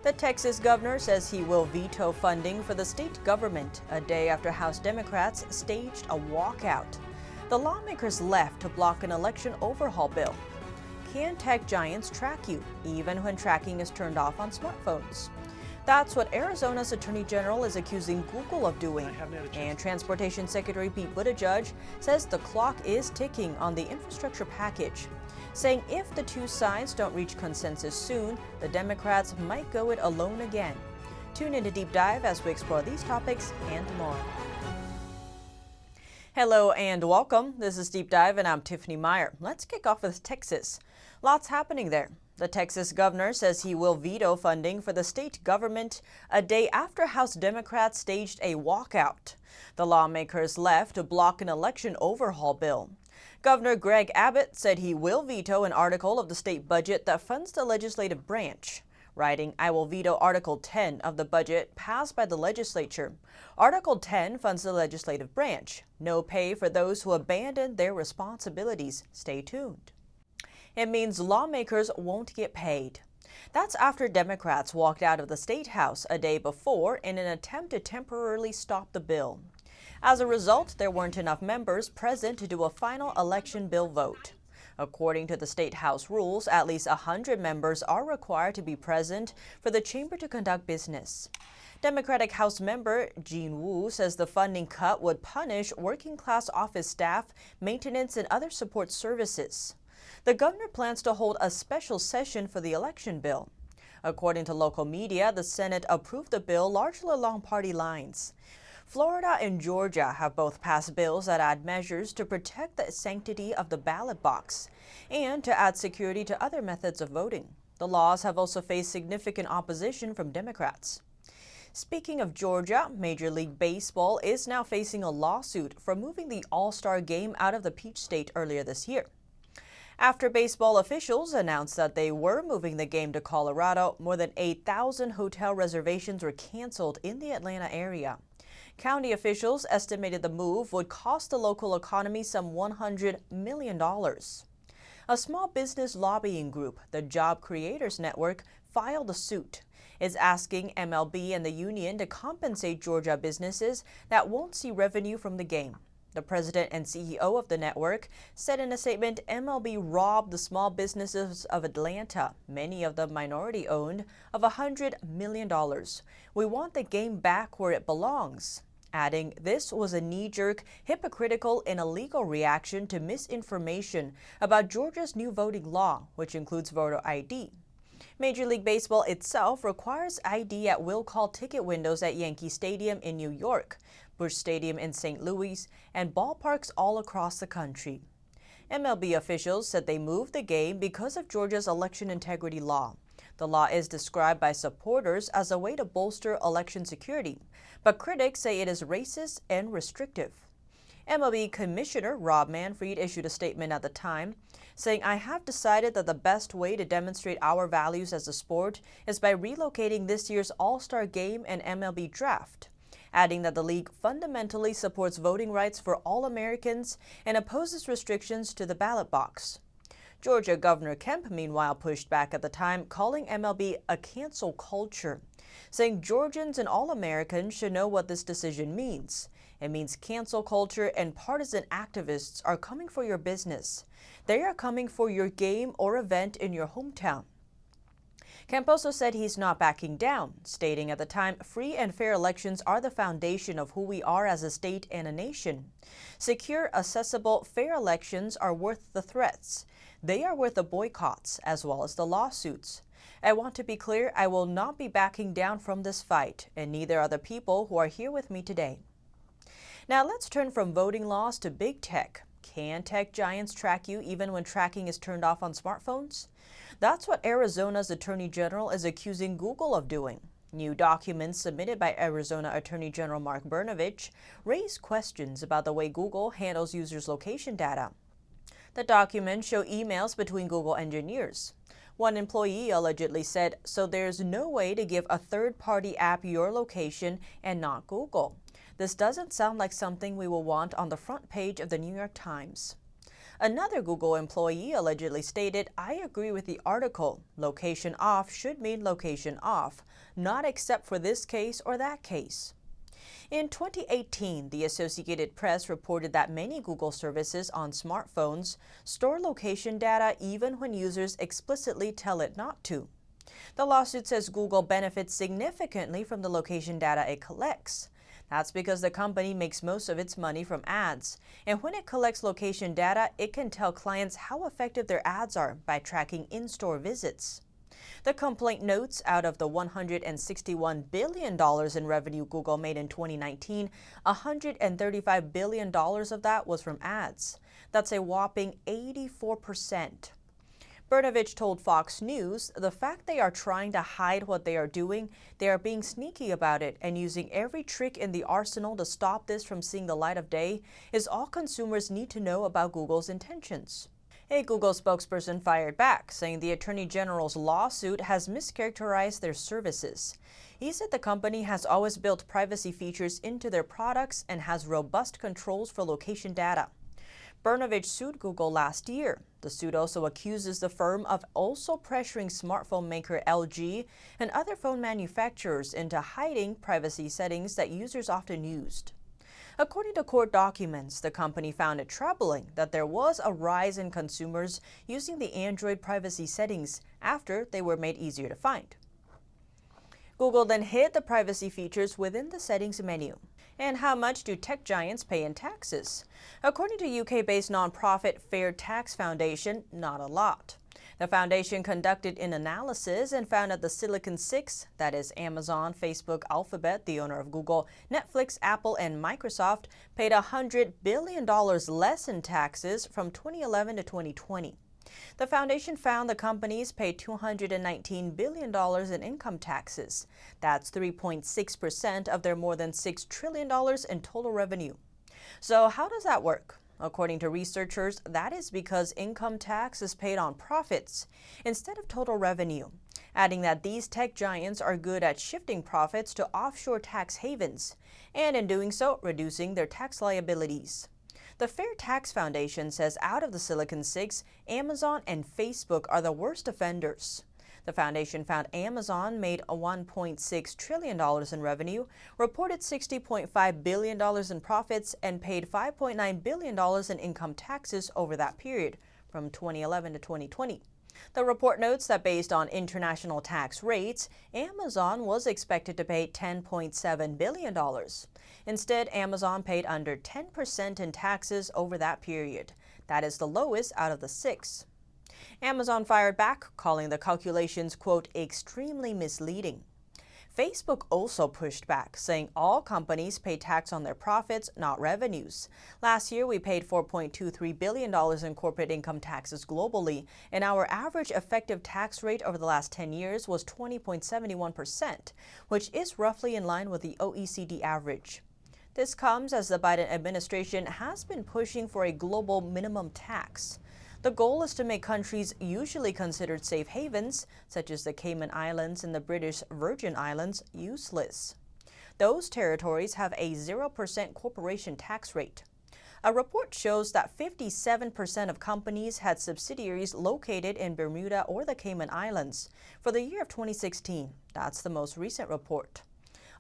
The Texas governor says he will veto funding for the state government a day after House Democrats staged a walkout. The lawmakers left to block an election overhaul bill. Can tech giants track you, even when tracking is turned off on smartphones? That's what Arizona's Attorney General is accusing Google of doing. And Transportation Secretary Pete Buttigieg says the clock is ticking on the infrastructure package, saying if the two sides don't reach consensus soon, the Democrats might go it alone again. Tune in to Deep Dive as we explore these topics and more. Hello and welcome. This is Deep Dive and I'm Tiffany Meier. Let's kick off with Texas. Lots happening there. The Texas governor says he will veto funding for the state government a day after House Democrats staged a walkout. The lawmakers left to block an election overhaul bill. Governor Greg Abbott said he will veto an article of the state budget that funds the legislative branch, writing, "I will veto Article 10 of the budget passed by the legislature. Article 10 funds the legislative branch. No pay for those who abandon their responsibilities. Stay tuned." It means lawmakers won't get paid. That's after Democrats walked out of the State House a day before in an attempt to temporarily stop the bill. As a result, there weren't enough members present to do a final election bill vote. According to the State House rules, at least 100 members are required to be present for the chamber to conduct business. Democratic House member Jean Wu says the funding cut would punish working-class office staff, maintenance, and other support services. The governor plans to hold a special session for the election bill. According to local media, the Senate approved the bill largely along party lines. Florida and Georgia have both passed bills that add measures to protect the sanctity of the ballot box and to add security to other methods of voting. The laws have also faced significant opposition from Democrats. Speaking of Georgia, Major League Baseball is now facing a lawsuit for moving the All-Star game out of the Peach State earlier this year. After baseball officials announced that they were moving the game to Colorado, more than 8,000 hotel reservations were canceled in the Atlanta area. County officials estimated the move would cost the local economy some $100 million. A small business lobbying group, the Job Creators Network, filed a suit. It's asking MLB and the union to compensate Georgia businesses that won't see revenue from the game. The president and CEO of the network said in a statement MLB robbed the small businesses of Atlanta, many of them minority-owned, of $100 million. "We want the game back where it belongs," adding this was a knee-jerk, hypocritical, and illegal reaction to misinformation about Georgia's new voting law, which includes voter ID. Major League Baseball itself requires ID at will-call ticket windows at Yankee Stadium in New York, Busch Stadium in St. Louis, and ballparks all across the country. MLB officials said they moved the game because of Georgia's election integrity law. The law is described by supporters as a way to bolster election security, but critics say it is racist and restrictive. MLB Commissioner Rob Manfred issued a statement at the time, saying, "I have decided that the best way to demonstrate our values as a sport is by relocating this year's All-Star Game and MLB Draft," adding that the league fundamentally supports voting rights for all Americans and opposes restrictions to the ballot box. Georgia Governor Kemp, meanwhile, pushed back at the time, calling MLB a cancel culture, saying Georgians and all Americans should know what this decision means. It means cancel culture and partisan activists are coming for your business. They are coming for your game or event in your hometown. Kemp also said he's not backing down, stating at the time, "Free and fair elections are the foundation of who we are as a state and a nation. Secure, accessible, fair elections are worth the threats. They are worth the boycotts as well as the lawsuits. I want to be clear, I will not be backing down from this fight, and neither are the people who are here with me today." Now let's turn from voting laws to big tech. Can tech giants track you even when tracking is turned off on smartphones? That's what Arizona's Attorney General is accusing Google of doing. New documents submitted by Arizona Attorney General Mark Brnovich raise questions about the way Google handles users' location data. The documents show emails between Google engineers. One employee allegedly said, "So there's no way to give a third-party app your location and not Google. This doesn't sound like something we will want on the front page of the New York Times." Another Google employee allegedly stated, "I agree with the article. Location off should mean location off, not except for this case or that case." In 2018, the Associated Press reported that many Google services on smartphones store location data even when users explicitly tell it not to. The lawsuit says Google benefits significantly from the location data it collects. That's because the company makes most of its money from ads. And when it collects location data, it can tell clients how effective their ads are by tracking in-store visits. The complaint notes out of the $161 billion in revenue Google made in 2019, $135 billion of that was from ads. That's a whopping 84%. Brnovich told Fox News, "The fact they are trying to hide what they are doing, they are being sneaky about it and using every trick in the arsenal to stop this from seeing the light of day is all consumers need to know about Google's intentions." A Google spokesperson fired back, saying the Attorney General's lawsuit has mischaracterized their services. He said the company has always built privacy features into their products and has robust controls for location data. Brnovich sued Google last year. The suit also accuses the firm of also pressuring smartphone maker LG and other phone manufacturers into hiding privacy settings that users often used. According to court documents, the company found it troubling that there was a rise in consumers using the Android privacy settings after they were made easier to find. Google then hid the privacy features within the settings menu. And how much do tech giants pay in taxes? According to UK-based nonprofit Fair Tax Foundation, not a lot. The foundation conducted an analysis and found that the Silicon Six, that is Amazon, Facebook, Alphabet, the owner of Google, Netflix, Apple, and Microsoft, paid $100 billion less in taxes from 2011 to 2020. The foundation found the companies paid $219 billion in income taxes. That's 3.6% of their more than $6 trillion in total revenue. So how does that work? According to researchers, that is because income tax is paid on profits instead of total revenue, adding that these tech giants are good at shifting profits to offshore tax havens, and in doing so, reducing their tax liabilities. The Fair Tax Foundation says out of the Silicon Six, Amazon and Facebook are the worst offenders. The foundation found Amazon made $1.6 trillion in revenue, reported $60.5 billion in profits, and paid $5.9 billion in income taxes over that period, from 2011 to 2020. The report notes that based on international tax rates, Amazon was expected to pay $10.7 billion. Instead, Amazon paid under 10% in taxes over that period. That is the lowest out of the six. Amazon fired back, calling the calculations, quote, extremely misleading. Facebook also pushed back, saying all companies pay tax on their profits, not revenues. Last year, we paid $4.23 billion in corporate income taxes globally, and our average effective tax rate over the last 10 years was 20.71%, which is roughly in line with the OECD average. This comes as the Biden administration has been pushing for a global minimum tax. The goal is to make countries usually considered safe havens, such as the Cayman Islands and the British Virgin Islands, useless. Those territories have a 0% corporation tax rate. A report shows that 57% of companies had subsidiaries located in Bermuda or the Cayman Islands for the year of 2016. That's the most recent report.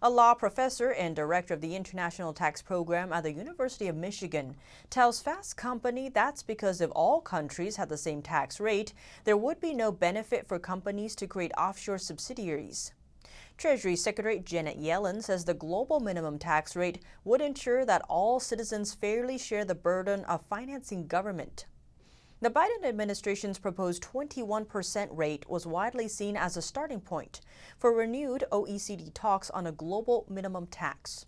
A law professor and director of the International Tax Program at the University of Michigan tells Fast Company that's because if all countries had the same tax rate, there would be no benefit for companies to create offshore subsidiaries. Treasury Secretary Janet Yellen says the global minimum tax rate would ensure that all citizens fairly share the burden of financing government. The Biden administration's proposed 21% rate was widely seen as a starting point for renewed OECD talks on a global minimum tax.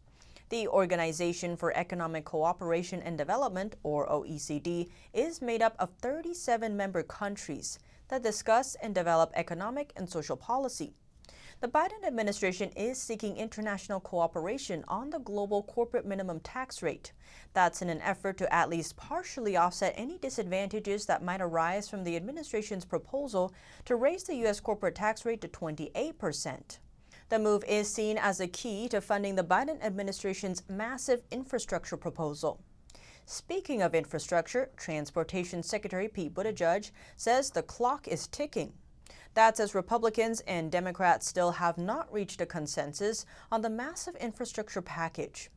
The Organization for Economic Cooperation and Development, or OECD, is made up of 37 member countries that discuss and develop economic and social policy. The Biden administration is seeking international cooperation on the global corporate minimum tax rate. That's in an effort to at least partially offset any disadvantages that might arise from the administration's proposal to raise the U.S. corporate tax rate to 28%. The move is seen as a key to funding the Biden administration's massive infrastructure proposal. Speaking of infrastructure, Transportation Secretary Pete Buttigieg says the clock is ticking. That's as Republicans and Democrats still have not reached a consensus on the massive infrastructure package.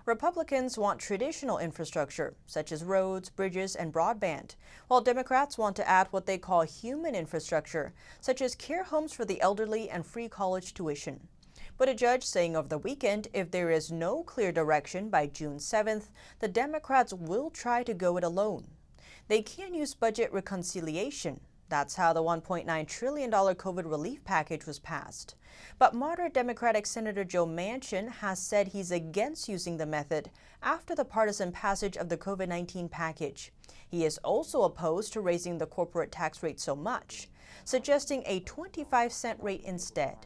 Republicans want traditional infrastructure, such as roads, bridges, and broadband, while Democrats want to add what they call human infrastructure, such as care homes for the elderly and free college tuition. Buttigieg saying over the weekend if there is no clear direction by June 7th, the Democrats will try to go it alone. They can use budget reconciliation. That's how the $1.9 trillion COVID relief package was passed. But moderate Democratic Senator Joe Manchin has said he's against using the method after the partisan passage of the COVID-19 package. He is also opposed to raising the corporate tax rate so much, suggesting a 25-cent rate instead.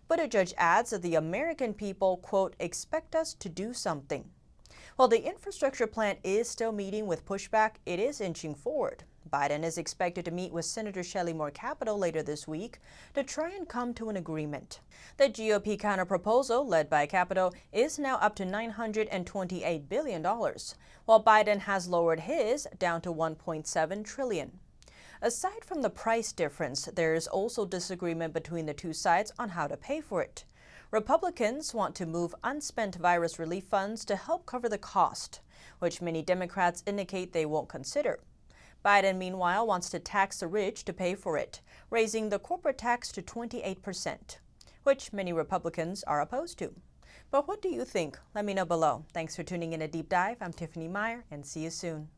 Buttigieg adds that the American people, quote, expect us to do something. While the infrastructure plan is still meeting with pushback, it is inching forward. Biden is expected to meet with Senator Shelley Moore Capito later this week to try and come to an agreement. The GOP counterproposal, led by Capito, is now up to $928 billion, while Biden has lowered his down to $1.7 trillion. Aside from the price difference, there is also disagreement between the two sides on how to pay for it. Republicans want to move unspent virus relief funds to help cover the cost, which many Democrats indicate they won't consider. Biden, meanwhile, wants to tax the rich to pay for it, raising the corporate tax to 28%, which many Republicans are opposed to. But what do you think? Let me know below. Thanks for tuning in to Deep Dive. I'm Tiffany Meier, and see you soon.